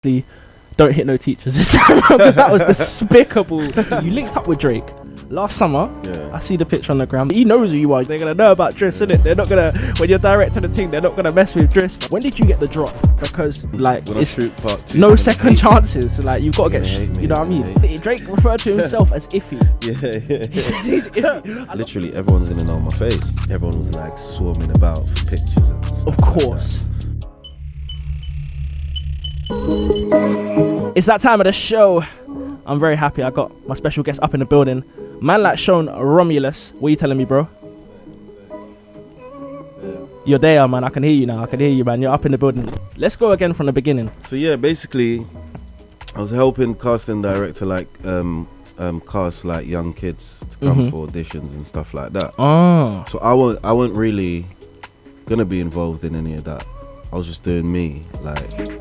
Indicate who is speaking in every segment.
Speaker 1: don't hit no teachers this time because that was despicable. You linked up with Drake last summer.
Speaker 2: Yeah.
Speaker 1: I see the picture on the gram. He knows who you are. They're gonna know about Dris, innit? They're not gonna, when you're directing the team, they're not gonna mess with Dris. When did you get the drop? Because like
Speaker 2: when
Speaker 1: it's
Speaker 2: shoot part 2,
Speaker 1: no second chances. Like you've got to get, you know what I mean?
Speaker 2: Me.
Speaker 1: Drake referred to himself as iffy.
Speaker 2: Yeah.
Speaker 1: He said he's iffy.
Speaker 2: Literally, everyone's gonna know my face. Everyone was like swarming about for pictures and stuff.
Speaker 1: Of course. It's that time of the show. I'm very happy I got my special guest up in the building. Man like Shone Romulus. What are you telling me, bro? You're there, man. I can hear you now. I can hear you, man. You're up in the building. Let's go again from the beginning.
Speaker 2: So yeah, basically, I was helping casting director like cast like young kids to come for auditions and stuff like that.
Speaker 1: Oh.
Speaker 2: So I wasn't really gonna be involved in any of that. I was just doing me, like.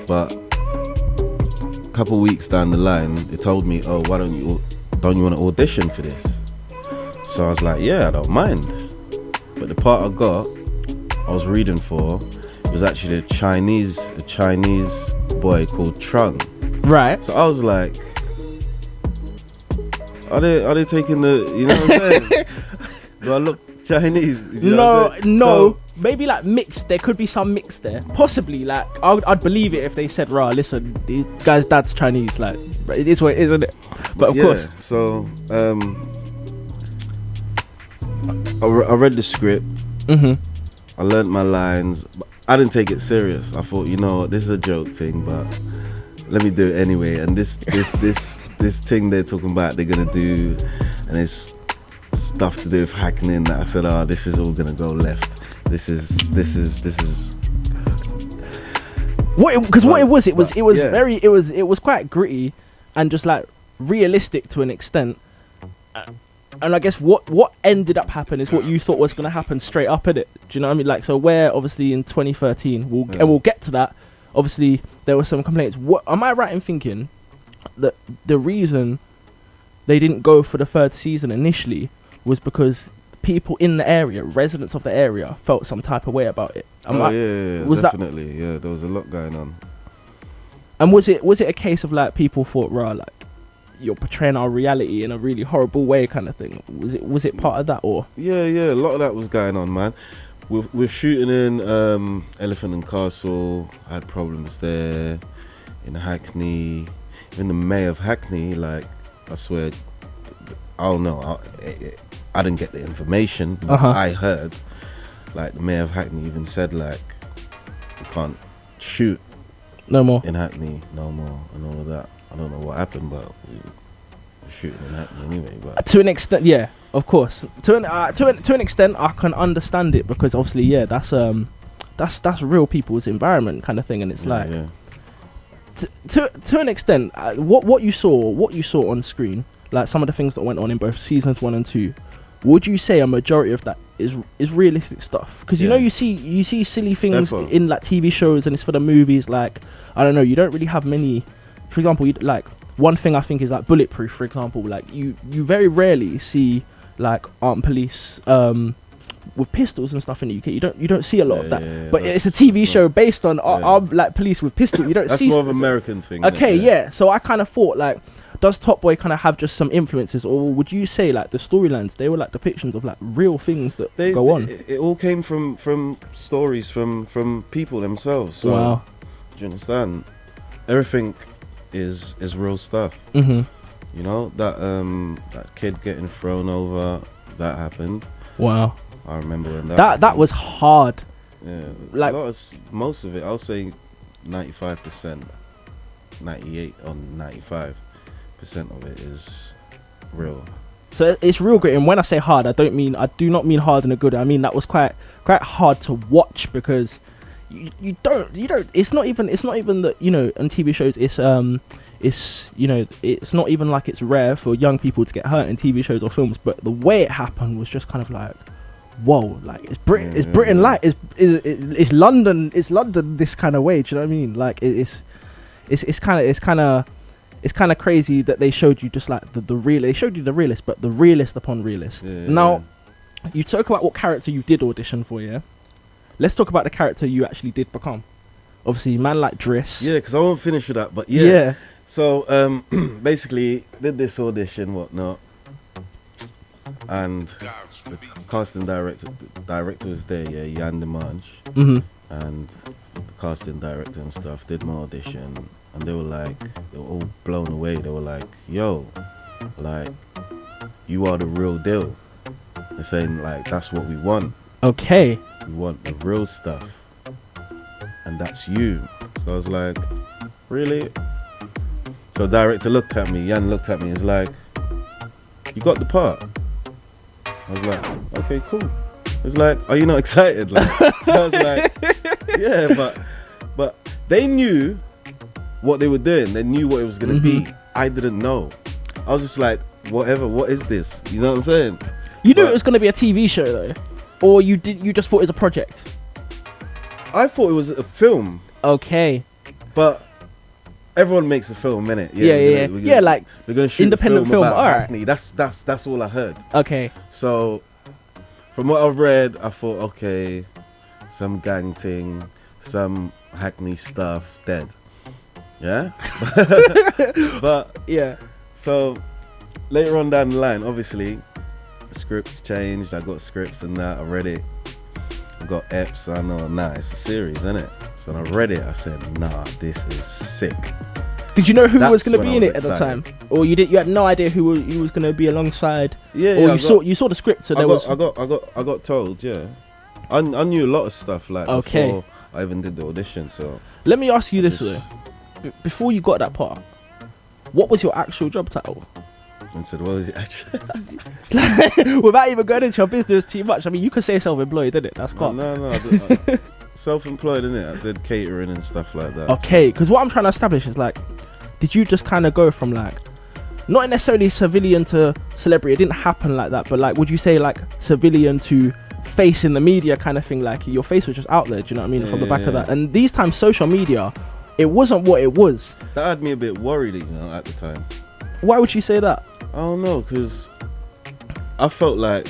Speaker 2: But a couple weeks down the line, they told me, "Oh, why don't you want to audition for this?" So I was like, "Yeah, I don't mind." But the part I was reading for, was actually a Chinese boy called Trung.
Speaker 1: Right.
Speaker 2: So I was like, "Are they taking the? You know what I'm saying? Do I look Chinese?" You know
Speaker 1: No. Maybe like mixed. There could be some mix there. Possibly. Like I'd believe it if they said, "Rah, listen, this guy's dad's Chinese." Like it is what it is, isn't it? But of course.
Speaker 2: So I read the script. I learned my lines. But I didn't take it serious. I thought, you know what, this is a joke thing, but let me do it anyway. And this thing they're talking about, they're gonna do, and it's stuff to do with hacking. That I said, this is all gonna go left. This is
Speaker 1: what it was quite gritty and just like realistic to an extent. And I guess what ended up happening is what you thought was going to happen straight up, innit? Do you know what I mean? Like, so where obviously in 2013, and we'll get to that. Obviously, there were some complaints. What am I right in thinking that the reason they didn't go for the third season initially was because people in the area, residents of the area, felt some type of way about it?
Speaker 2: Yeah, was definitely. Yeah, there was a lot going on.
Speaker 1: And was it a case of like people thought, "Rah, like you're portraying our reality in a really horrible way," kind of thing? Was it part of that, or? Yeah,
Speaker 2: a lot of that was going on, man. With shooting in Elephant and Castle, I had problems there. In Hackney, even the mayor of Hackney, like, I swear, I don't know, I didn't get the information, but I heard, like, the mayor of Hackney even said, like, you can't shoot
Speaker 1: no more
Speaker 2: in Hackney no more, and all of that. I don't know what happened, but we were shooting in Hackney anyway. But
Speaker 1: to an extent, yeah, of course. To an extent, I can understand it, because obviously, yeah, that's real people's environment kind of thing, and it's to an extent, what you saw on screen, like some of the things that went on in both seasons 1 and 2. Would you say a majority of that is realistic stuff? Because you see silly things in like TV shows, and it's for the movies. Like, I don't know, you don't really have many. For example, like one thing I think is like Bulletproof, for example. Like you very rarely see like armed police with pistols and stuff in the UK. You don't see a lot of that. But it's a TV show based on armed like police with pistols. You don't
Speaker 2: that's
Speaker 1: see.
Speaker 2: That's more of an American thing.
Speaker 1: Okay, yeah. So I kind of thought, like, does Top Boy kind of have just some influences, or would you say like the storylines, they were like depictions of like real things that go on?
Speaker 2: It all came from stories from people themselves. So,
Speaker 1: wow.
Speaker 2: Do you understand? Everything is real stuff.
Speaker 1: You
Speaker 2: know that kid getting thrown over, that happened.
Speaker 1: Wow.
Speaker 2: I remember when
Speaker 1: that was hard.
Speaker 2: Yeah,
Speaker 1: like
Speaker 2: most of it, I'll say 95%, 98 or 95% of it is real. So
Speaker 1: it's real gritty. And when I say hard, I do not mean hard in a good. I mean that was quite hard to watch, because you don't. It's not even that, you know, on TV shows it's you know, it's not even like it's rare for young people to get hurt in TV shows or films, but the way it happened was just kind of like, whoa, like it's Britain, it's Britain, like it's London, this kind of way. Do you know what I mean? Like it's kind of crazy that they showed you just like the real. They showed you the realist, but the realist upon realist. Now, you talk about what character you did audition for, yeah. Let's talk about the character you actually did become. Obviously, man like Dris.
Speaker 2: Yeah, because I won't finish with that, but So basically, did this audition, whatnot, and the casting director was there, Jan Demange, and the casting director and stuff did my audition, and they were all blown away. They were like, "Yo, like, you are the real deal." They're saying like, "That's what we want.
Speaker 1: Okay.
Speaker 2: We want the real stuff, and that's you." So I was like, "Really?" So the director looked at me, Jan looked at me, he's like, "You got the part?" I was like, "Okay, cool." He's like, "Are you not excited?" Like, so I was like, "Yeah, but they knew what they were doing. They knew what it was gonna be. I didn't know. I was just like, whatever, what is this? You know what I'm saying?"
Speaker 1: You knew it was gonna be a TV show though? Or you just thought it was a project?
Speaker 2: I thought it was a film.
Speaker 1: Okay.
Speaker 2: But everyone makes a film, innit?
Speaker 1: Yeah, like
Speaker 2: we're gonna shoot
Speaker 1: independent
Speaker 2: a film about
Speaker 1: alright.
Speaker 2: Hackney. That's all I heard.
Speaker 1: Okay.
Speaker 2: So from what I've read, I thought, okay, some gang thing, some Hackney stuff, dead. Yeah? But
Speaker 1: yeah.
Speaker 2: So later on down the line, obviously, scripts changed. I got scripts and that. I read it. I got EPs. I know, it's a series, isn't it? So when I read it, I said, nah, this is sick.
Speaker 1: Did you know who was going to
Speaker 2: when
Speaker 1: be in it at the time, or you had no idea who was going to be alongside?
Speaker 2: Yeah,
Speaker 1: or you saw the script, so
Speaker 2: I got told. Yeah, I knew a lot of stuff like before I even did the audition. So
Speaker 1: let me ask you this way: before you got that part, what was your actual job title?
Speaker 2: And said, what was it actually?
Speaker 1: Without even going into your business too much, I mean, you could say self-employed, didn't it? That's cool.
Speaker 2: No, self-employed, innit? I did catering and stuff like that.
Speaker 1: Okay, because what I'm trying to establish is like, did you just kind of go from like, not necessarily civilian to celebrity? It didn't happen like that, but like, would you say like civilian to face in the media kind of thing? Like your face was just out there, do you know what I mean? From the back of that. And these times, social media, it wasn't what it was.
Speaker 2: That had me a bit worried, at the time.
Speaker 1: Why would you say that?
Speaker 2: I don't know, because I felt like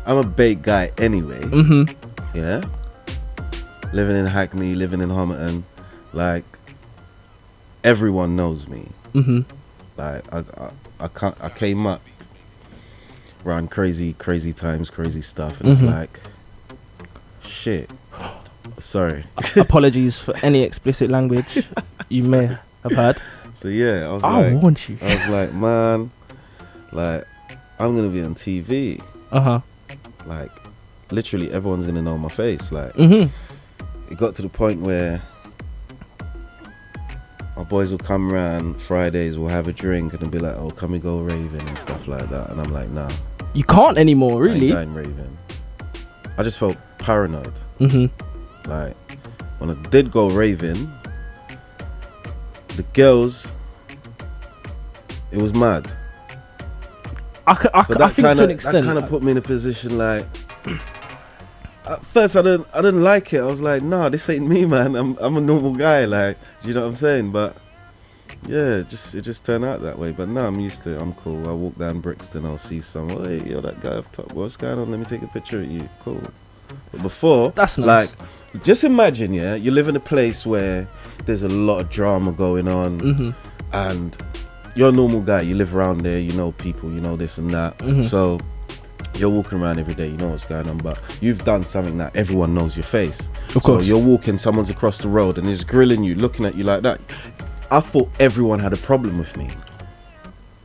Speaker 2: I'm a bait guy anyway. Yeah, living in Hackney, living in Homerton, like everyone knows me. Like I came up around crazy times, crazy stuff, and it's like, shit. Sorry.
Speaker 1: Apologies for any explicit language you may have heard.
Speaker 2: So yeah,
Speaker 1: I warned you.
Speaker 2: I was like, man, like I'm gonna be on TV. Like literally everyone's gonna know my face. Like it got to the point where my boys will come around Fridays, we'll have a drink, and they'll be like, "Oh, can we go raving?" and stuff like that. And I'm like, nah.
Speaker 1: You can't anymore, really.
Speaker 2: I ain't going raving. I just felt paranoid. Like when I did go raving, the girls, it was mad.
Speaker 1: I think to an extent
Speaker 2: that kind of put me in a position like. At first, I didn't like it. I was like, nah, this ain't me, man. I'm a normal guy. Like, do you know what I'm saying? But yeah, it just turned out that way. But no, I'm used to it. I'm cool. I walk down Brixton, I'll see someone. Hey, yo, that guy up top. What's going on? Let me take a picture of you. Cool. But before,
Speaker 1: that's nice.
Speaker 2: Like, just imagine, yeah, you live in a place where there's a lot of drama going on, and you're a normal guy. You live around there. You know people. You know this and that. So you're walking around every day, you know what's going on, but you've done something that everyone knows your face.
Speaker 1: Of course.
Speaker 2: So you're walking, someone's across the road and he's grilling you, looking at you like that. I thought everyone had a problem with me.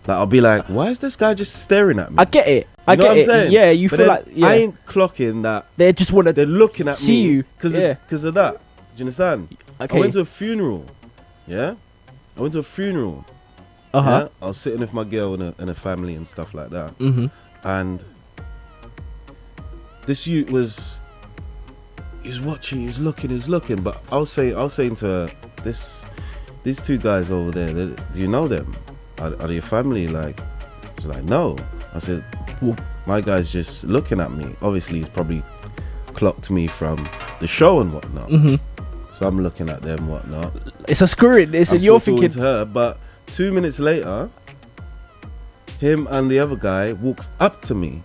Speaker 2: Like, I'll be like, why is this guy just staring at me?
Speaker 1: I get it. I get it. Saying? Yeah, you feel like, yeah.
Speaker 2: I ain't clocking that.
Speaker 1: They just want to
Speaker 2: They're looking at
Speaker 1: see
Speaker 2: me
Speaker 1: you
Speaker 2: because of that. Do you understand?
Speaker 1: Okay.
Speaker 2: I went to a funeral. Yeah? I went to a funeral.
Speaker 1: Yeah?
Speaker 2: I was sitting with my girl and a family and stuff like that. And this youth was watching, he's looking, but I was saying to her, these two guys over there, do you know them? Are they your family? Like, she's like, no. I said, well, my guy's just looking at me. Obviously, he's probably clocked me from the show and whatnot. So I'm looking at them, whatnot.
Speaker 1: It's a screwing. You're thinking
Speaker 2: to her, but 2 minutes later, him and the other guy walks up to me.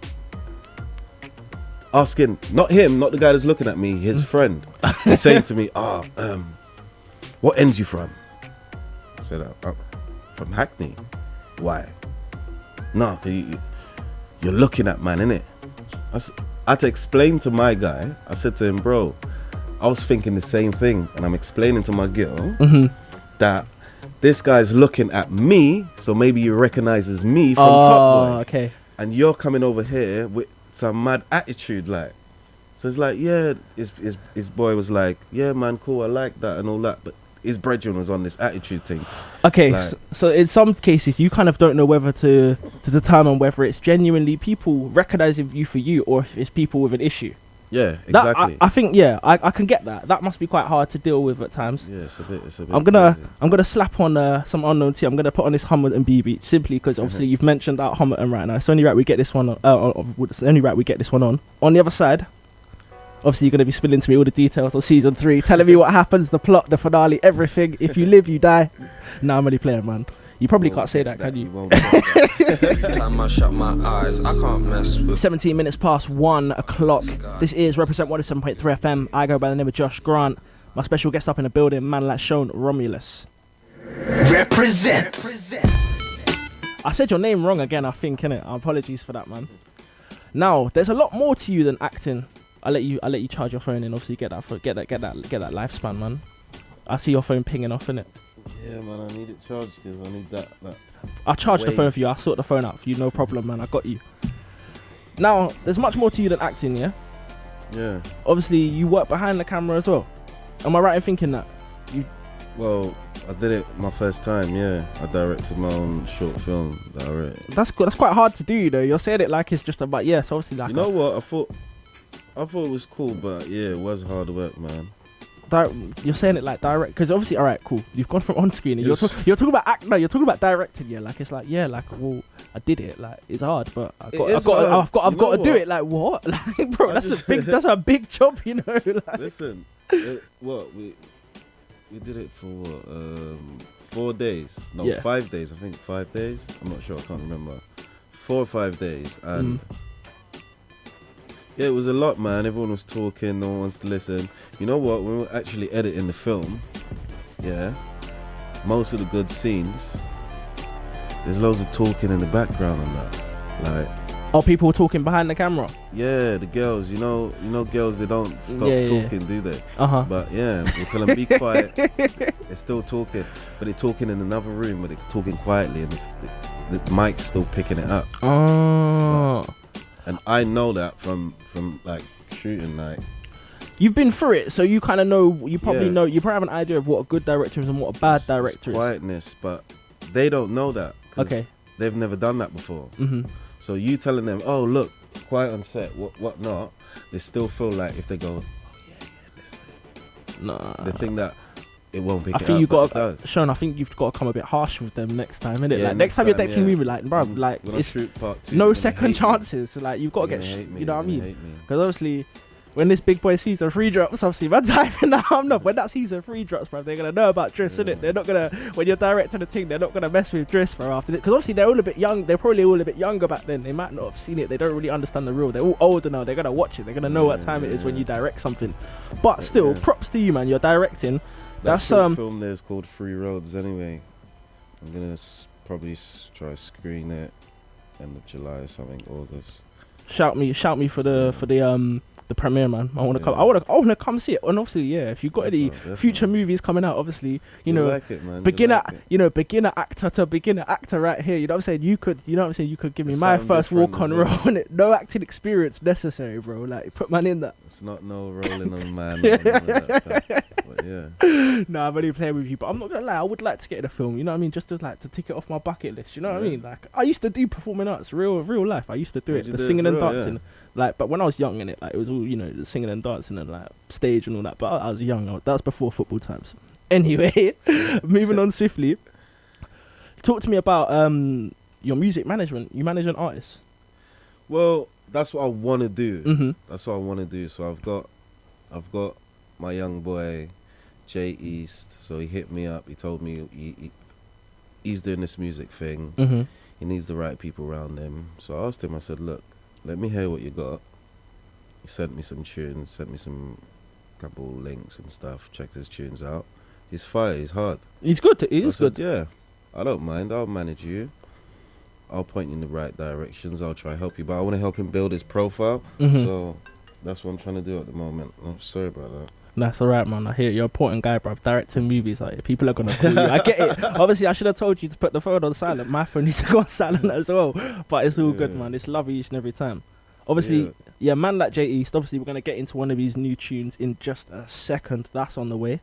Speaker 2: asking, not him, not the guy that's looking at me, his friend. He's saying to me, what ends you from? I said, from Hackney. Why? No, you're looking at man, innit? I had to explain to my guy. I said to him, bro, I was thinking the same thing, and I'm explaining to my girl that this guy's looking at me, so maybe he recognizes me from Top Boy.
Speaker 1: Okay.
Speaker 2: And you're coming over here with some mad attitude, like. So it's like, yeah, his boy was like, yeah, man, cool, I like that and all that, but his brethren was on this attitude thing.
Speaker 1: Okay,
Speaker 2: like,
Speaker 1: so in some cases, you kind of don't know whether to determine whether it's genuinely people recognizing you for you or if it's people with an issue.
Speaker 2: Yeah, exactly.
Speaker 1: I think, yeah, I can get that. That must be quite hard to deal with at times.
Speaker 2: Yeah, it's a bit.
Speaker 1: I'm gonna slap on some unknown tea. I'm gonna put on this Hummerton B beat simply because obviously you've mentioned that Hummerton right now. It's only right we get this one on. It's only right we get this one on. On the other side, obviously you're gonna be spilling to me all the details of season 3, telling me what happens, the plot, the finale, everything. If you live, you die. Nah, I'm only playing, man. You probably can't say that, can you?
Speaker 3: Every time I shut my eyes, I can't mess with
Speaker 1: 17 minutes past 1 o'clock. This is Represent 107.3 FM. I go by the name of Josh Grant. My special guest up in the building, man like Shone Romulus.
Speaker 4: Represent.
Speaker 1: I said your name wrong again, I think, innit? Apologies for that, man. Now, there's a lot more to you than acting. I'll let you charge your phone and obviously get that lifespan, man. I see your phone pinging off, innit?
Speaker 2: Yeah, man, I need it charged because I need that.
Speaker 1: I'll charge the phone for you. I'll sort the phone out for you. No problem, man. I got you. Now, there's much more to you than acting, yeah?
Speaker 2: Yeah.
Speaker 1: Obviously, you work behind the camera as well. Am I right in thinking that?
Speaker 2: Well, I did it my first time, yeah. I directed my own short film that I wrote.
Speaker 1: That's quite hard to do, you know. You're saying it like it's just about, yes, obviously like...
Speaker 2: You know what? I thought it was cool, but yeah, it was hard work, man.
Speaker 1: You're saying it like direct, because obviously, all right, cool. You've gone from on screen and you're talking about you're talking about directing, yeah. Like it's like, yeah, like, well, I did it. Like it's hard, but I've got to do it. Like what? Like, bro, that's a big job, you know. Like.
Speaker 2: Listen, we did it for what, 4 days? No,
Speaker 1: yeah.
Speaker 2: 5 days. I think 5 days. I'm not sure. I can't remember. 4 or 5 days, and. Yeah, it was a lot, man. Everyone was talking, no one wants to listen. You know what? When we were actually editing the film, yeah, most of the good scenes, there's loads of talking in the background and that. Like,
Speaker 1: people were talking behind the camera?
Speaker 2: Yeah, the girls, you know girls, they don't stop talking, do they?
Speaker 1: Uh-huh.
Speaker 2: But yeah, we'll tell them be quiet. They're still talking, but they're talking in another room, but they're talking quietly and the mic's still picking it up.
Speaker 1: Oh.
Speaker 2: And I know that from like shooting, like
Speaker 1: you've been through it, so you kind of know. You probably have an idea of what a good director is and what a bad director is.
Speaker 2: Quietness, but they don't know that.
Speaker 1: Okay,
Speaker 2: they've never done that before.
Speaker 1: Mm-hmm.
Speaker 2: So you telling them, oh look, quiet on set, what not? They still feel like if they go, oh yeah, listen.
Speaker 1: Nah.
Speaker 2: They think that it won't pick it up.
Speaker 1: I think you got Sean. I think you've got to come a bit harsh with them next time, innit?
Speaker 2: Yeah,
Speaker 1: like next time you're directing a movie, like, bro,
Speaker 2: when
Speaker 1: like
Speaker 2: it's part 2,
Speaker 1: no second chances. So, like you've got to get, you know what I mean? Because obviously, when this big boy season 3 drops, obviously, man's hyping now. I'm not. When that season 3 drops, bro, they're gonna know about Dris, innit? They're not gonna. When you're directing a thing, they're not gonna mess with Dris, bro. After this, because obviously they're all a bit young. They're probably all a bit younger back then. They might not have seen it. They don't really understand the rule. They're all older now. They're gonna watch it. They're gonna know what time it is when you direct something. But still, props to you, man. You're directing.
Speaker 2: That's film there's called 3 Roads anyway. I'm gonna probably try screen it end of July or something, August.
Speaker 1: Shout me for the premiere, man. I want to come see it. And obviously, yeah, if you've got any future movies coming out, obviously, you know,
Speaker 2: like it, man.
Speaker 1: beginner actor to beginner actor right here. You know what I'm saying? You could give me my first walk on role on it. No acting experience necessary, bro. Like put man in that.
Speaker 2: It's not no rolling on man. Or none of that stuff. But yeah.
Speaker 1: No, I'm only playing with you, but I'm not gonna lie. I would like to get in a film. You know what I mean? Just to tick it off my bucket list. You know what I mean? Like I used to do performing arts, real life. I used to do it, the singing and dancing. Like, but when I was young in it, like it was all, you know, the singing and dancing and like stage and all that. But I was young. That was before football times. Anyway, moving on swiftly. Talk to me about your music management. You manage an artist.
Speaker 2: Well, that's what I want to do.
Speaker 1: Mm-hmm.
Speaker 2: That's what I want to do. So I've got my young boy, Jay East. So he hit me up. He told me he's doing this music thing.
Speaker 1: Mm-hmm.
Speaker 2: He needs the right people around him. So I asked him. I said, look, let me hear what you got. He sent me some tunes, sent me some couple links and stuff. Checked his tunes out. He's fire. He's hard.
Speaker 1: He's good. He is good.
Speaker 2: Yeah, I don't mind. I'll manage you. I'll point you in the right directions. I'll try to help you, but I want to help him build his profile. So that's what I'm trying to do at the moment. I'm sorry about that.
Speaker 1: That's alright, man. I hear you're an important guy, bruv. Directing movies, like people are gonna call you. I get it. Obviously, I should have told you to put the phone on silent. My phone needs to go on silent as well. But it's all good, man. It's love each and every time. Obviously, yeah, man like J East. Obviously, we're gonna get into one of his new tunes in just a second. That's on the way.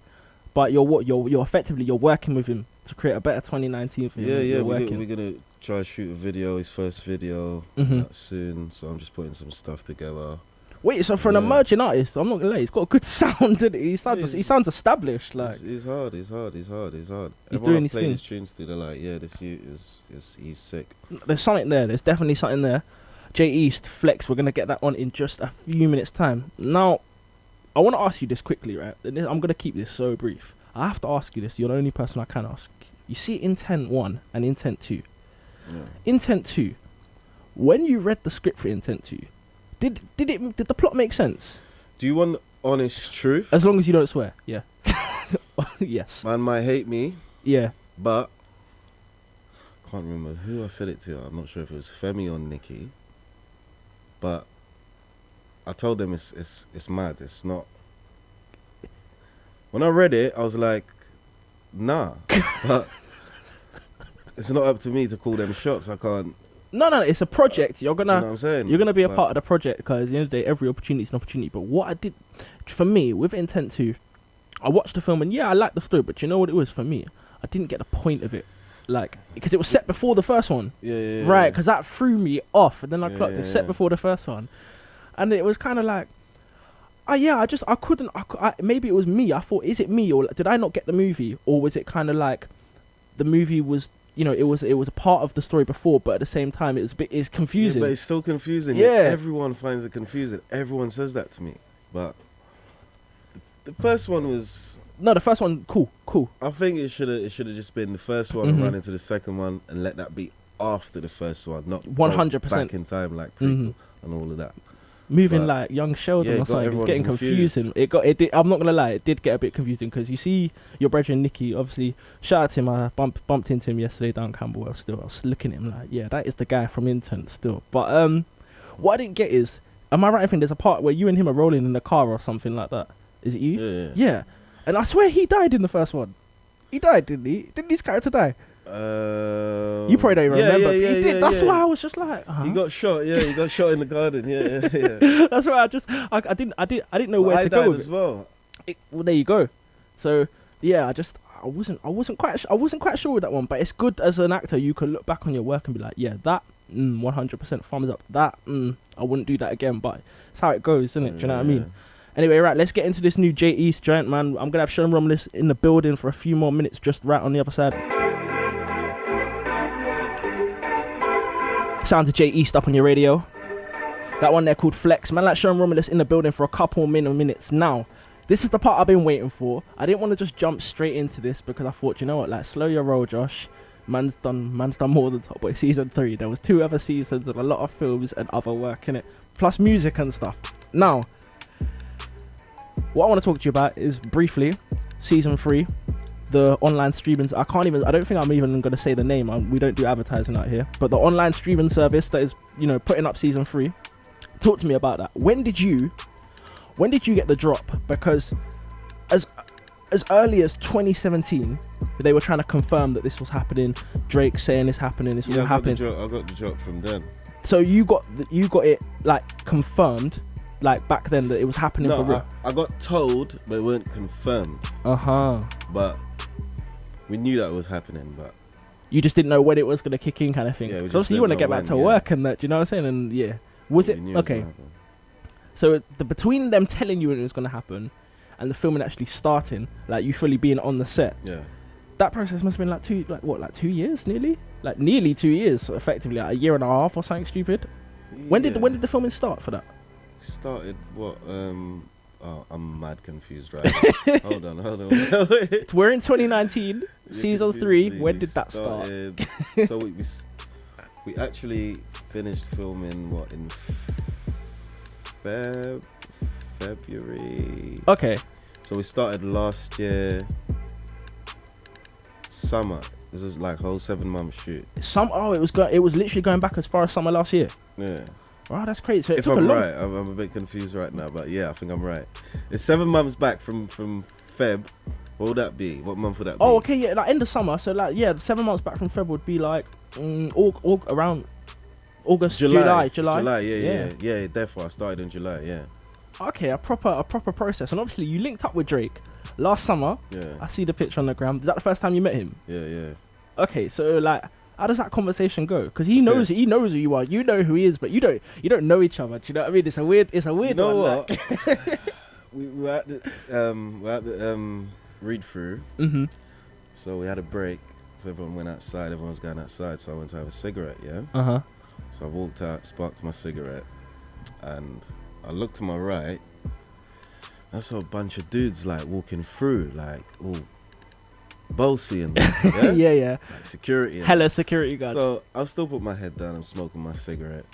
Speaker 1: But you're effectively working with him to create a better 2019 for him.
Speaker 2: Yeah. We're gonna try to shoot a video, his first video soon. So I'm just putting some stuff together.
Speaker 1: Wait, so for an emerging artist, I'm not gonna lie, he's got a good sound, doesn't he? He sounds established. Like
Speaker 2: he's hard. He's
Speaker 1: He's doing his thing.
Speaker 2: His tunes to, they're like, yeah, this he's sick.
Speaker 1: There's something there. There's definitely something there. J East Flex. We're gonna get that on in just a few minutes' time. Now, I want to ask you this quickly, right? I'm gonna keep this so brief. I have to ask you this. You're the only person I can ask. You see Intent 1 and Intent 2. Yeah. Intent 2. When you read the script for Intent 2. Did the plot make sense?
Speaker 2: Do you want honest truth?
Speaker 1: As long as you don't swear, yeah. Yes.
Speaker 2: Man might hate me.
Speaker 1: Yeah.
Speaker 2: But can't remember who I said it to. I'm not sure if it was Femi or Nikki. But I told them it's mad. It's not. When I read it, I was like, nah. But it's not up to me to call them shots. I can't.
Speaker 1: No, it's a project. You're gonna,
Speaker 2: you know what I'm saying?
Speaker 1: You're gonna be a part of the project because at the end of the day, every opportunity is an opportunity. But what I did, for me, with Intent 2, I watched the film and I liked the story, but you know what it was for me? I didn't get the point of it, like because it was set before the first one.
Speaker 2: Yeah.
Speaker 1: Right, because that threw me off, and then I clocked it set before the first one, and it was kind of like, I couldn't. Maybe it was me. I thought, is it me or did I not get the movie, or was it kind of like the movie was. You know, it was a part of the story before, but at the same time, it's confusing.
Speaker 2: Yeah, but it's still confusing.
Speaker 1: Yeah.
Speaker 2: Everyone finds it confusing. Everyone says that to me. But the first one was...
Speaker 1: No, the first one, cool.
Speaker 2: I think it should have just been the first one and run into the second one and let that be after the first one, not
Speaker 1: 100%
Speaker 2: back in time like prequel and all of that.
Speaker 1: Moving like young Sheldon or something, it's getting confusing. It did, I'm not gonna lie, it did get a bit confusing because you see your brother Nicky, obviously, shout out to him. I bumped into him yesterday down Camberwell. Still, I was looking at him like, yeah, that is the guy from Intent still. But what I didn't get is, am I right in thinking there's a part where you and him are rolling in the car or something like that? Is it you? Yeah. And I swear he died in the first one. He died, didn't he? Didn't his character die? You probably don't even remember. He did. That's why I was just like,
Speaker 2: he got shot. Yeah, he got shot in the garden. Yeah.
Speaker 1: That's why I didn't know where to go with
Speaker 2: as well.
Speaker 1: Well, there you go. So yeah, I wasn't quite sure with that one. But it's good as an actor, you can look back on your work and be like, yeah, that 100% thumbs up. That I wouldn't do that again. But it's how it goes, isn't it? Do you know what I mean? Anyway, right, let's get into this new J East giant, man. I'm gonna have Shone Romulus in the building for a few more minutes, just right on the other side. Sounds of J East up on your radio. That one there called Flex. Man, like Shone Romulus in the building for a couple minutes. Now, this is the part I've been waiting for. I didn't want to just jump straight into this because I thought, you know what, like, slow your roll, Josh. Man's done more than Top Boy season 3. There was 2 other seasons and a lot of films and other work in it, plus music and stuff. Now, what I want to talk to you about is briefly season 3. The online streaming, I don't think I'm even going to say the name. We don't do advertising out here. But the online streaming service that is, putting up season 3. Talk to me about that. When did you get the drop? Because as early as 2017, they were trying to confirm that this was happening. Drake saying this happening, this was happening.
Speaker 2: I got the drop from then.
Speaker 1: So you got it like confirmed, like back then, that it was happening for real.
Speaker 2: I got told, but it weren't confirmed. But we knew that was happening, but
Speaker 1: you just didn't know when it was going to kick in, kind of thing.
Speaker 2: Yeah,
Speaker 1: obviously you want to get back to work and that. Do you know what I'm saying? And yeah, was it okay? So between them telling you when it was going to happen and the filming actually starting, like you fully being on the set, that process must have been like 2 years, nearly 2 years, so effectively like a year and a half or something stupid. When did the filming start for that?
Speaker 2: Started what? I'm mad confused right now. Hold on.
Speaker 1: We're in 2019, season 3. When did that start?
Speaker 2: So we actually finished filming in Feb. February.
Speaker 1: Okay.
Speaker 2: So we started last year summer. This was like a whole 7-month shoot.
Speaker 1: It was literally going back as far as summer last year.
Speaker 2: Yeah.
Speaker 1: Wow, that's crazy. So it
Speaker 2: If
Speaker 1: took
Speaker 2: I'm
Speaker 1: a long.
Speaker 2: right, I'm a bit confused right now, but yeah, I think I'm right. It's 7 months back from Feb. What would that be? What month would that be?
Speaker 1: Oh, okay, yeah, like end of summer. So like, yeah, 7 months back from Feb would be like around August, July.
Speaker 2: Yeah. Therefore, I started in July. Yeah.
Speaker 1: Okay, a proper process. And obviously, you linked up with Drake last summer.
Speaker 2: Yeah.
Speaker 1: I see the picture on the gram. Is that the first time you met him?
Speaker 2: Yeah.
Speaker 1: Okay, so like, how does that conversation go? Because he knows who you are. You know who he is, but you don't know each other. Do you know what I mean? It's a weird
Speaker 2: You know
Speaker 1: one.
Speaker 2: what?
Speaker 1: Like.
Speaker 2: we're at the read through.
Speaker 1: Mm-hmm.
Speaker 2: So we had a break. So everyone went outside. Everyone was going outside. So I went to have a cigarette. Yeah.
Speaker 1: Uh-huh.
Speaker 2: So I walked out, sparked my cigarette, and I looked to my right. I saw a bunch of dudes like walking through, like all bossy and
Speaker 1: yeah.
Speaker 2: like security.
Speaker 1: Hella security guards.
Speaker 2: So I've still put my head down. I'm smoking my cigarette.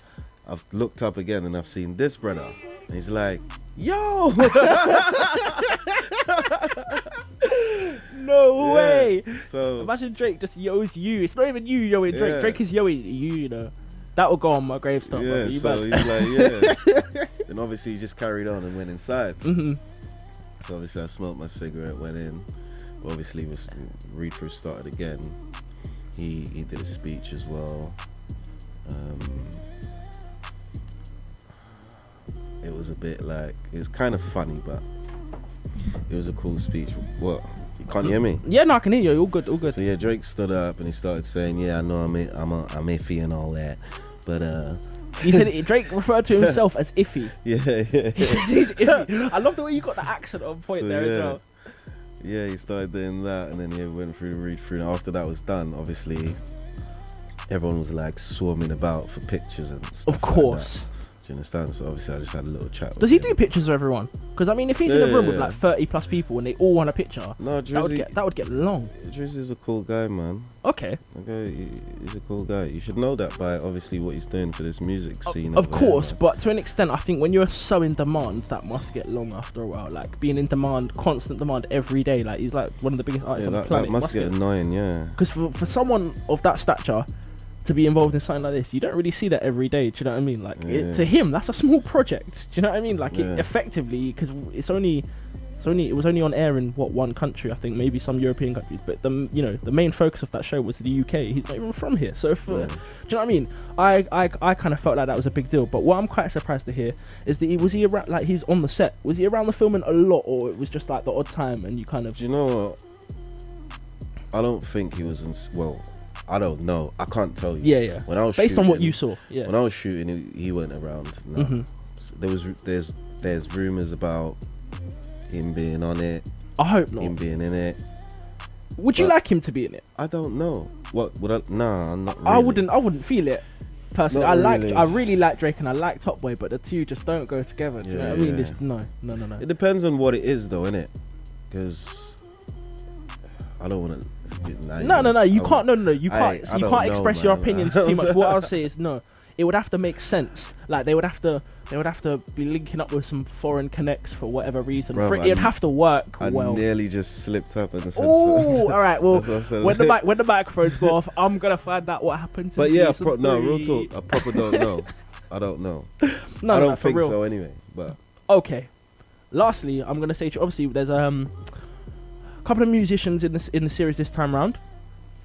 Speaker 2: I've looked up again and I've seen this brother. And he's like, "Yo!"
Speaker 1: No way.
Speaker 2: So
Speaker 1: Imagine Drake just yo's you. It's not even you yoing Drake.
Speaker 2: Yeah.
Speaker 1: Drake is yoing you. You know. That will go on my gravestone.
Speaker 2: yeah,
Speaker 1: You
Speaker 2: so
Speaker 1: mad?
Speaker 2: he's like, yeah. And obviously he just carried on and went inside.
Speaker 1: Mm-hmm.
Speaker 2: So obviously I smoked my cigarette, went in. Obviously was read through started again. He did a speech as well. It was a bit like, it was kind of funny, but it was a cool speech. What? You can't hear me?
Speaker 1: Yeah, no, I can hear you. All good, all good.
Speaker 2: So yeah, Drake stood up and he started saying, "Yeah, I know I'm iffy and all that, but
Speaker 1: He said Drake referred to himself as iffy.
Speaker 2: yeah."
Speaker 1: He said he's iffy. I love the way you got the accent on point
Speaker 2: So,
Speaker 1: there as
Speaker 2: yeah.
Speaker 1: well.
Speaker 2: Yeah, he started doing that, and then he went through the read through. And after that was done, obviously, everyone was like swarming about for pictures and stuff.
Speaker 1: Of course.
Speaker 2: Like that. Do you understand? So obviously, I just had a little chat.
Speaker 1: Does he do pictures of everyone? Because I mean, if he's in a room with
Speaker 2: Yeah.
Speaker 1: like 30 plus people and they all want a picture,
Speaker 2: No,
Speaker 1: that would get long.
Speaker 2: Dris is a cool guy, man.
Speaker 1: Okay.
Speaker 2: Okay, he's a cool guy. You should know that by obviously what he's doing for this music scene.
Speaker 1: Of
Speaker 2: over
Speaker 1: course,
Speaker 2: here, man.
Speaker 1: but to an extent, I think when you're so in demand, that must get long after a while. Like being in demand, constant demand every day. Like he's like one of the biggest artists
Speaker 2: Yeah,
Speaker 1: on the
Speaker 2: that
Speaker 1: planet.
Speaker 2: must get annoying, yeah.
Speaker 1: Because for someone of that stature to be involved in something like this, you don't really see that every day. Do you know what I mean? Like to him, that's a small project. Do you know what I mean? Like it effectively, because it was only on air in one country, I think, maybe some European countries. But the main focus of that show was the UK. He's not even from here, so do you know what I mean? I kind of felt like that was a big deal. But what I'm quite surprised to hear is that was he around, like he's on the set? Was he around the filming a lot, or it was just like the odd time and you kind of?
Speaker 2: Do you know what? I don't think he was in. Well, I don't know. I can't tell you.
Speaker 1: Yeah.
Speaker 2: When I was
Speaker 1: based on what
Speaker 2: shooting-
Speaker 1: you saw, yeah.
Speaker 2: When I was shooting, he went around. No.
Speaker 1: Mm-hmm.
Speaker 2: So there's rumors about him being on it,
Speaker 1: I hope not.
Speaker 2: him being in it.
Speaker 1: Would you
Speaker 2: But-
Speaker 1: like him to be in it?
Speaker 2: I don't know. What would I? Nah, not really.
Speaker 1: I wouldn't feel it personally.
Speaker 2: Not really.
Speaker 1: I really like Drake and I like Top Boy, but the two just don't go together. Do you know what I mean?
Speaker 2: Yeah.
Speaker 1: It's, no.
Speaker 2: It depends on what it is, though, innit? Because I don't want to.
Speaker 1: No. You can't. No. You can't.
Speaker 2: I
Speaker 1: You
Speaker 2: don't
Speaker 1: can't
Speaker 2: know,
Speaker 1: express your
Speaker 2: man.
Speaker 1: opinions too much. What I'll say is no. It would have to make sense. Like they would have to be linking up with some foreign connects for whatever reason.
Speaker 2: Bruv,
Speaker 1: It'd have to work
Speaker 2: I
Speaker 1: well.
Speaker 2: nearly just slipped up in the sense.
Speaker 1: Oh, all right. Well,
Speaker 2: That's what I said.
Speaker 1: when the microphones go off, I'm gonna find out what happens.
Speaker 2: But
Speaker 1: in
Speaker 2: yeah,
Speaker 1: season
Speaker 2: no,
Speaker 1: 3.
Speaker 2: real talk. I proper don't know. I don't know.
Speaker 1: No,
Speaker 2: I don't
Speaker 1: for
Speaker 2: think
Speaker 1: real.
Speaker 2: so anyway. But
Speaker 1: Okay. Lastly, I'm gonna say obviously there's a couple of musicians in the series this time round.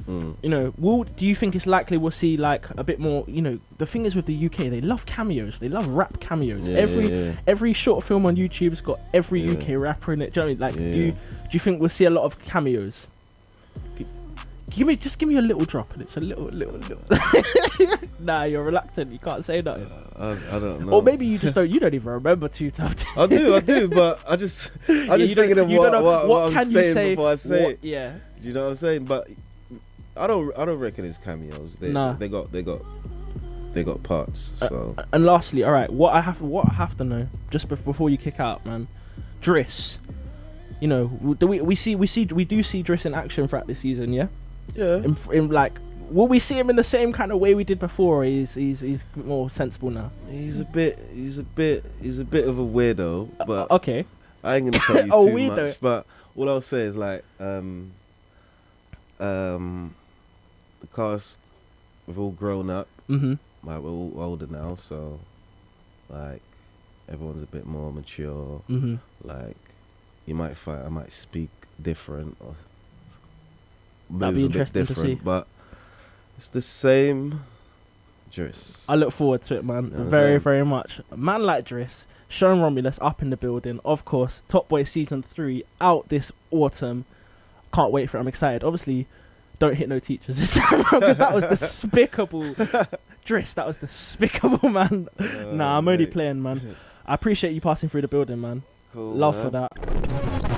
Speaker 1: You know, do you think it's likely we'll see like a bit more? You know, the thing is with the UK, they love cameos. They love rap cameos. Every short film on YouTube's got every UK rapper in it. Do you know what I mean? Like, do you think we'll see a lot of cameos? Give me a little drop, and it's a little. Nah, you're reluctant. You can't say nothing.
Speaker 2: I don't know.
Speaker 1: Or maybe you just don't. You don't even remember Too Tough.
Speaker 2: I do, but I just thinking of what I'm saying before I say it.
Speaker 1: Yeah.
Speaker 2: Do you know what I'm saying? But I don't reckon it's cameos. They got parts. So
Speaker 1: And lastly, all right, what I have to know just before you kick out, man, Dris. You know, we do see Dris in action throughout this season, yeah.
Speaker 2: yeah.
Speaker 1: In like, will we see him in the same kind of way we did before? Or he's more sensible now.
Speaker 2: He's a bit of a weirdo, but
Speaker 1: Okay.
Speaker 2: I ain't gonna tell you
Speaker 1: Oh,
Speaker 2: too
Speaker 1: weirdo.
Speaker 2: much. But all I'll say is like, the cast, we've all grown up.
Speaker 1: Mm-hmm.
Speaker 2: Like we're all older now, so like everyone's a bit more mature.
Speaker 1: Mm-hmm.
Speaker 2: Like you might find I might speak different or
Speaker 1: That'd be
Speaker 2: move a bit
Speaker 1: interesting to
Speaker 2: different,
Speaker 1: see.
Speaker 2: but it's the same Dris.
Speaker 1: I look forward to it, man.
Speaker 2: You know what I'm
Speaker 1: Very,
Speaker 2: saying?
Speaker 1: very much. A man like Dris, Shone Romulus up in the building. Of course, Top Boy Season 3 out this autumn. Can't wait for it. I'm excited. Obviously, don't hit no teachers this time because that was despicable. Dris, that was despicable, man. Nah, I'm only
Speaker 2: mate.
Speaker 1: playing, man. I appreciate you passing through the building, man.
Speaker 2: Cool,
Speaker 1: Love
Speaker 2: man.
Speaker 1: for that.